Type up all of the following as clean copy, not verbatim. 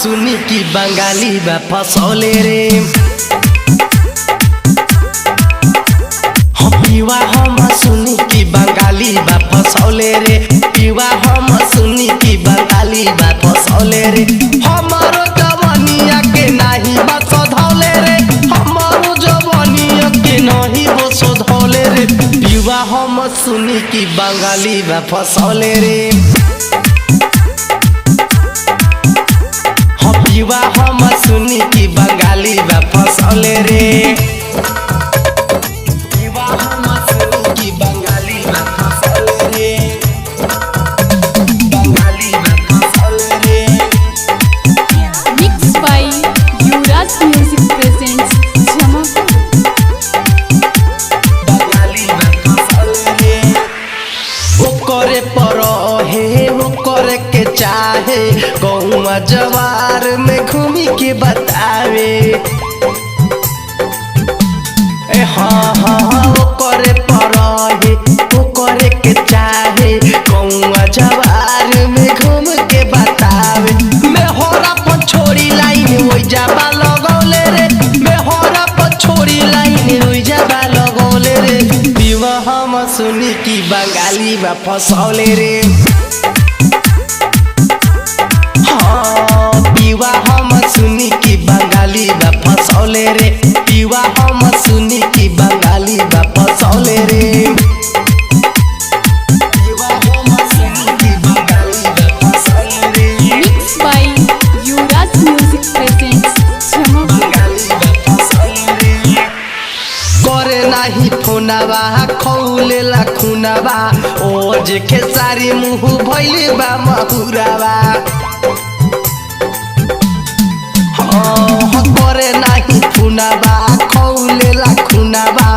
सुनी की बंगाली बा फसौले रे पीवा हम सुनी की बंगाली बा फसौले रे पीवा हम सुनी की बंगाली बा फसौले रे हमारो जवानिया के नाही बस धौले रे हमारो जवानिया के नाही बस धौले रे पीवा हम सुनी की बंगाली बा फसौले रे पीवा हम सुनी की बंगाली बा फसौले रे पीवा हम सुनी की बंगाली बा फसौले रे बंगाली बा फसौले रे Mixed by Yuvraj Music presents Jamapur Bengali बा फसौले रे ओ करे पर हे वो करे के चाहे गौवा जवार में घूमी के बतावे हाँ हाँ वो करे पर है वो करे के चाहे गौवा जवार में घूम के बतावे मैं होरा पर छोड़ी लाइन होई जाबा लगौले रे मैं होरा पर छोड़ी लाइन होई जाबा लगौले रे पीवा हम सुनी की बंगाली बा फसौले रे पीवा हम सुनी की बंगाली बा फसौले रे पीवा हम सुनी की बंगाली बा फसौले रे पीवा हम सुनी की बंगाली बा फसौले रे Mixed by Yuvraj Music presents Jamapur Bengali बा फसौले रे करे नाही फोनवा खौलेला खुनवा ओ जे के सारी मुंह भइले बा महुरावा करे नाही खुनाबा खौलेला खुनाबा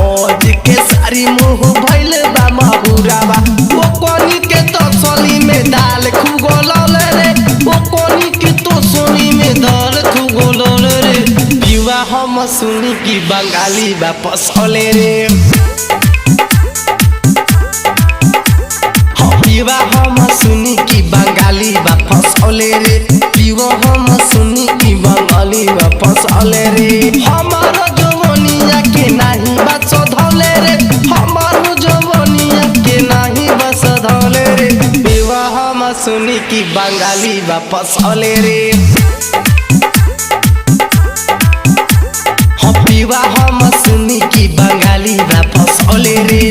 ओज के सारी मुंह भइल बा महुराबा ओ कोनी के तो सोली में दाल खुगोलल रे ओ कोनी के तो सोली में दाल खुगोलल रे पीवा हम सुनी की बंगाली बा फसौले रे पीवा हम सुनी की बंगाली बा फसौले रे पीवा हम सुनी की बंगाली बा फसौले रे हमारो जवानिया के नाही बस धौले रे हमारो जवानिया के नाही बस धौले रे पीवा हम सुनी की बंगाली बा फसौले रे पीवा हम सुनी की बंगाली बा फसौले रे।